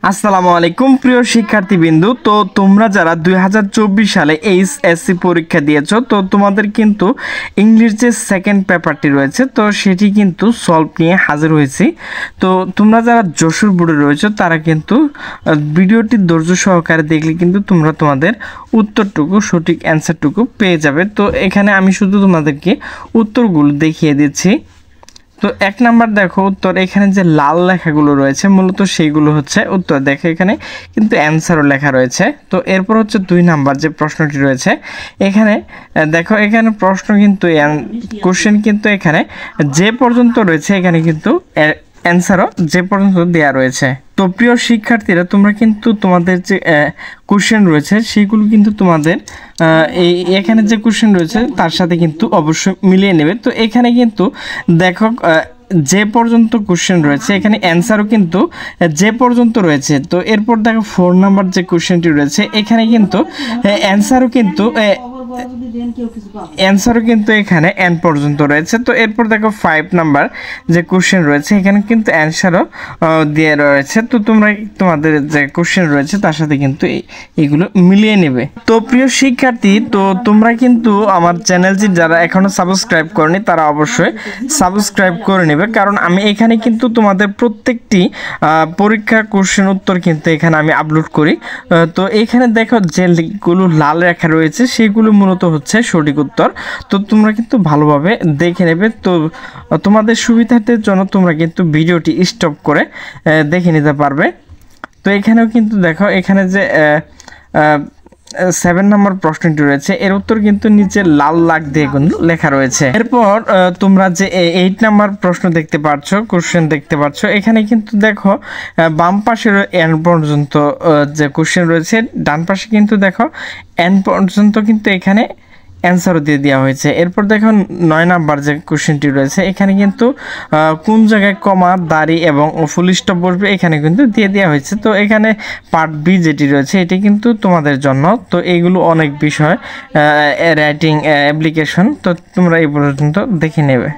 আসসালামু আলাইকুম প্রিয় শিক্ষার্থীবৃন্দু। তো তোমরা যারা 2024 সালে এইচএসসি পরীক্ষা দিয়েছো, তো তোমাদের কিন্তু ইংলিশ যে সেকেন্ড পেপারটি রয়েছে তো সেটি কিন্তু সলভ নিয়ে হাজির হয়েছি। তো তোমরা যারা যশোর বোর্ডে রয়েছে তারা কিন্তু ভিডিওটি ধৈর্য সহকারে দেখলে কিন্তু তোমরা তোমাদের উত্তরটুকু সঠিক অ্যান্সারটুকু পেয়ে যাবে। তো এখানে আমি শুধু তোমাদেরকে উত্তরগুলো দেখিয়ে দিচ্ছি। তো এক নাম্বার দেখো উত্তর, এখানে যে লাল লেখাগুলো রয়েছে মূলত সেইগুলো হচ্ছে উত্তর। দেখো এখানে কিন্তু অ্যান্সারও লেখা রয়েছে। তো এরপর হচ্ছে 2 নাম্বার যে প্রশ্নটি রয়েছে এখানে দেখো, এখানে প্রশ্ন কিন্তু কোশ্চেন কিন্তু এখানে যে পর্যন্ত রয়েছে এখানে কিন্তু অ্যান্সারও যে পর্যন্ত দেওয়া রয়েছে। তো প্রিয় শিক্ষার্থীরা, তোমরা কিন্তু তোমাদের যে কোশ্চেন রয়েছে সেগুলো কিন্তু তোমাদের এখানে যে কোশ্চেন রয়েছে তার সাথে কিন্তু অবশ্যই মিলিয়ে নেবে। তো এখানে কিন্তু দেখো যে পর্যন্ত কোশ্চেন রয়েছে এখানে অ্যান্সারও কিন্তু যে পর্যন্ত রয়েছে। তো এরপর দেখো 4 নাম্বার যে কোশ্চেনটি রয়েছে এখানে কিন্তু অ্যান্সারও কিন্তু এখানে এন পর্যন্ত রয়েছে। তো এরপর দেখো 5 নাম্বার যে কোশ্চেন রয়েছে এখানে কিন্তু অ্যান্সারও দিয়ে রয়েছে। তো তোমরা তোমাদের যে কোশ্চেন রয়েছে তার সাথে কিন্তু এগুলো মিলিয়ে নেবে। তো প্রিয় শিক্ষার্থী, তো তোমরা কিন্তু আমার চ্যানেলটি যারা এখনো সাবস্ক্রাইব করনি তারা অবশ্যই সাবস্ক্রাইব করে নেবে, কারণ আমি এখানে কিন্তু তোমাদের প্রত্যেকটি পরীক্ষার কোশ্চেন উত্তর কিন্তু এখানে আমি আপলোড করি। তো এখানে দেখো যেগুলো লাল রেখা রয়েছে সেগুলো মূলত হচ্ছে সঠিক উত্তর। তো তোমরা কিন্তু ভালোভাবে দেখে নেবে। তো তোমাদের সুবিধার্থের জন্য তোমরা কিন্তু ভিডিওটি স্টপ করে দেখে নিতে পারবে। তো এখানেও কিন্তু দেখো এখানে যে 7 নম্বর প্রশ্নটি রয়েছে এর উত্তর কিন্তু নিচে লাল লাখ দিয়ে কিন্তু লেখা রয়েছে। এরপর তোমরা যে 8 নম্বর প্রশ্ন দেখতে পাচ্ছ, কোশ্চেন দেখতে পাচ্ছ, এখানে কিন্তু দেখো বাম পাশের এন পর্যন্ত যে কোশ্চেন রয়েছে, ডান পাশে কিন্তু দেখো এন পর্যন্ত কিন্তু এখানে অ্যান্সারও দিয়ে দেওয়া হয়েছে। এরপর দেখো 9 নাম্বার যে কোশ্চেনটি রয়েছে এখানে কিন্তু কোন জায়গায় কমা, দাড়ি এবং ফুল স্টপ বসবে এখানে কিন্তু দিয়ে দেওয়া হয়েছে। তো এখানে পার্ট বি যেটি রয়েছে এটি কিন্তু তোমাদের জন্য। তো এইগুলো অনেক বিষয় রাইটিং অ্যাপ্লিকেশন, তো তোমরা এই পর্যন্ত দেখে নেবে।